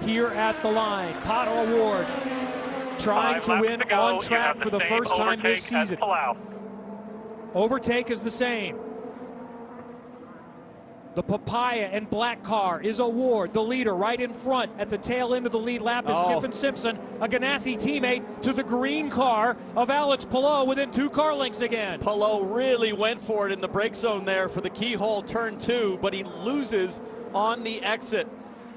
Here at the line, Pato O'Ward trying to win on track for the first time this season. Overtake is the same. The papaya and black car is O'Ward, the leader, right in front. At the tail end of the lead lap is Kiffin Simpson, a Ganassi teammate, to the green car of Alex Palou within 2 car lengths again. Palou really went for it in the brake zone there for the keyhole turn 2, but he loses on the exit.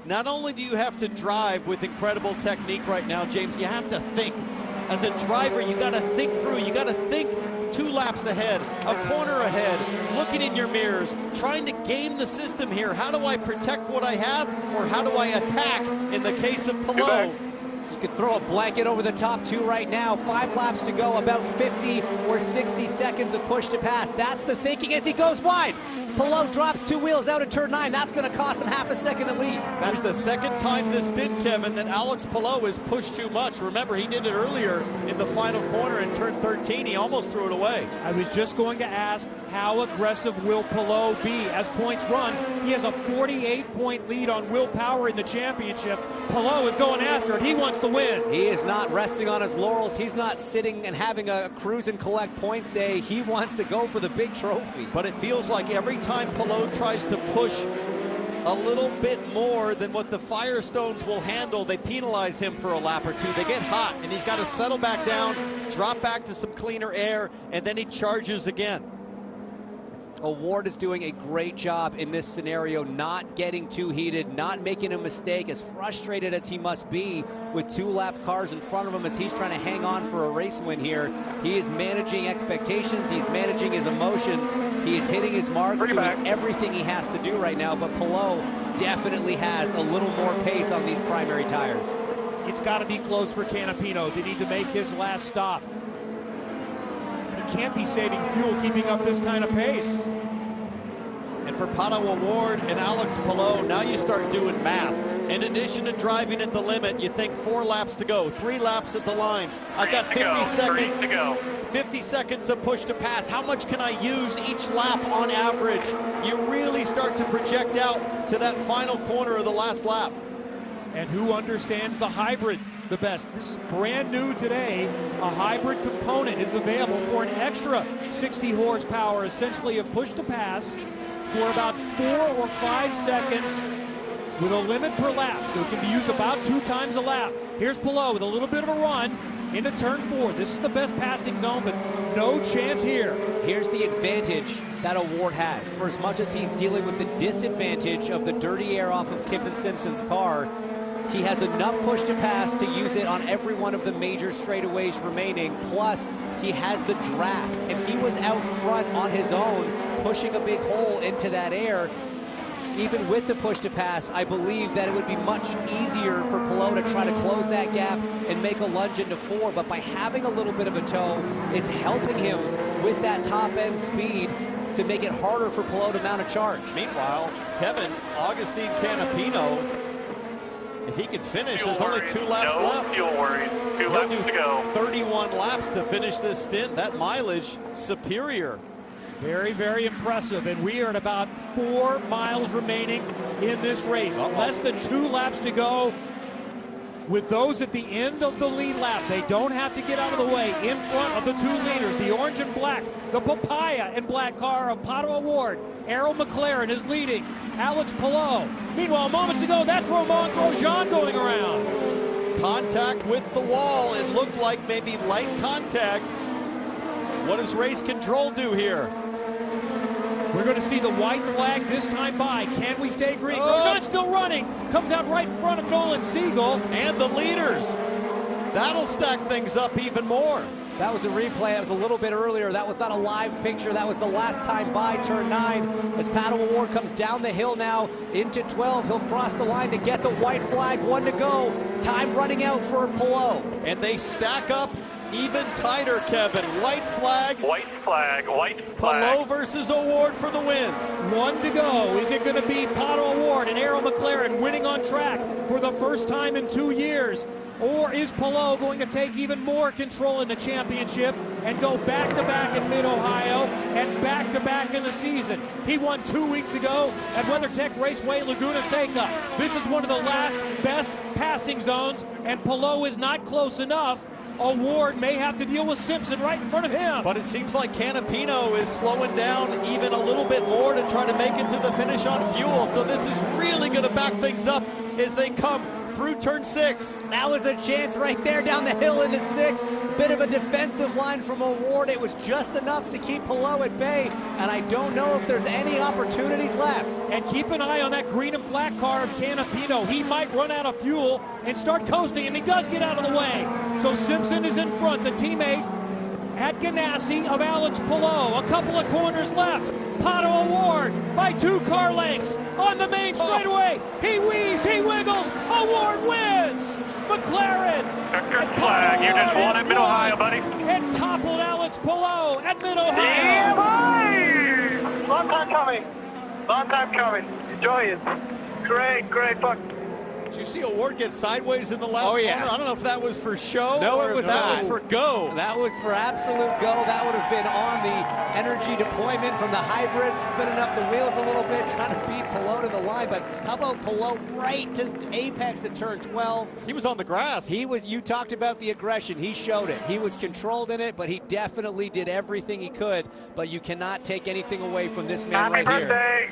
Not only do you have to drive with incredible technique right now, James, you have to think. As a driver, you got to think through. You got to think 2 laps ahead, a corner ahead, looking in your mirrors, trying to game the system here. How do I protect what I have, or how do I attack in the case of Palou? You could throw a blanket over the top 2 right now. 5 laps to go, about 50 or 60 seconds of push to pass. That's the thinking as he goes wide. Palou drops 2 wheels out of turn 9. That's going to cost him half a second at least. That's the second time this stint, Kevin, that Alex Palou has pushed too much. Remember, he did it earlier in the final corner in turn 13. He almost threw it away. I was just going to ask, how aggressive will Palou be as points run? He has a 48-point lead on Will Power in the championship. Palou is going after it. He wants to win. He is not resting on his laurels. He's not sitting and having a cruise and collect points day. He wants to go for the big trophy. But it feels like every time Palou tries to push a little bit more than what the Firestones will handle, they penalize him for a lap or 2. They get hot, and he's got to settle back down, drop back to some cleaner air, and then he charges again. O'Ward is doing a great job in this scenario, not getting too heated, not making a mistake, as frustrated as he must be with 2 lap cars in front of him as he's trying to hang on for a race win here. He is managing expectations, he's managing his emotions, he is hitting his marks, doing everything he has to do right now, but Palou definitely has a little more pace on these primary tires. It's got to be close for Canapino. They need to make his last stop. Can't be saving fuel keeping up this kind of pace. And for Pato O'Ward and Alex Palou, now you start doing math. In addition to driving at the limit, you think 4 laps to go, 3 laps at the line. I've got 50 seconds to go. 50 seconds of push to pass. How much can I use each lap on average? You really start to project out to that final corner of the last lap. And who understands the hybrid the best? This is brand new today. A hybrid component is available for an extra 60 horsepower, essentially a push to pass for about 4 or 5 seconds with a limit per lap, so it can be used about 2 times a lap. Here's Palou with a little bit of a run into turn 4. This is the best passing zone, but no chance here. Here's the advantage that O'Ward has. For as much as he's dealing with the disadvantage of the dirty air off of Kiffin Simpson's car, he has enough push to pass to use it on every one of the major straightaways remaining. Plus, he has the draft. If he was out front on his own, pushing a big hole into that air, even with the push to pass, I believe that it would be much easier for Palou to try to close that gap and make a lunge into 4. But by having a little bit of a toe, it's helping him with that top end speed to make it harder for Palou to mount a charge. Meanwhile, Kevin, Agustin Canapino, if he can finish, there's only 2 laps left. Fuel worried. 2 laps to go. 31 laps to finish this stint. That mileage, superior. Very, very impressive. And we are at about 4 miles remaining in this race. Less than 2 laps to go. With those at the end of the lead lap, they don't have to get out of the way in front of the 2 leaders, the orange and black, the papaya and black car of Pato O'Ward. Arrow McLaren is leading. Alex Palou. Meanwhile, moments ago, that's Romain Grosjean going around. Contact with the wall. It looked like maybe light contact. What does race control do here? We're going to see the white flag this time by. Can we stay green? Grosjean's still running. Comes out right in front of Nolan Siegel. And the leaders. That'll stack things up even more. That was a replay. That was a little bit earlier. That was not a live picture. That was the last time by turn 9. As Pato O'Ward comes down the hill now into 12. He'll cross the line to get the white flag. 1 to go. Time running out for Palou. And they stack up even tighter, Kevin. White flag. White flag, white flag. Palou versus O'Ward for the win. 1 to go. Is it going to be Pato O'Ward and Arrow McLaren winning on track for the first time in 2 years? Or is Palou going to take even more control in the championship and go back-to-back in Mid-Ohio and back-to-back in the season? He won 2 weeks ago at WeatherTech Raceway, Laguna Seca. This is one of the last best passing zones, and Palou is not close enough. O'Ward may have to deal with Simpson right in front of him. But it seems like Canapino is slowing down even a little bit more to try to make it to the finish on fuel. So this is really going to back things up as they come through turn 6. That was a chance right there down the hill into 6. Bit of a defensive line from O'Ward. It was just enough to keep Palou at bay, and I don't know if there's any opportunities left. And keep an eye on that green and black car of Canapino. He might run out of fuel and start coasting, and he does get out of the way. So Simpson is in front, the teammate at Ganassi of Alex Palou. A couple of corners left. Pato O'Ward by 2 car lengths on the main straightaway. He weaves, he wiggles. O'Ward wins. McLaren. Checkered flag. You just won at Mid-Ohio, buddy. And toppled Alex Palou at Mid-Ohio. Yeah, boy! Long time coming. Long time coming. Enjoy it. Great fuck. Did you see O'Ward get sideways in the last corner? I don't know if that was for show No, or it was if that not. was for go. That was for absolute go. That would have been on the energy deployment from the hybrid, spinning up the wheels a little bit, trying to beat Palou to the line. But how about Palou right to apex at turn 12? He was on the grass. You talked about the aggression. He showed it. He was controlled in it, but he definitely did everything he could. But you cannot take anything away from this man Happy right here. birthday.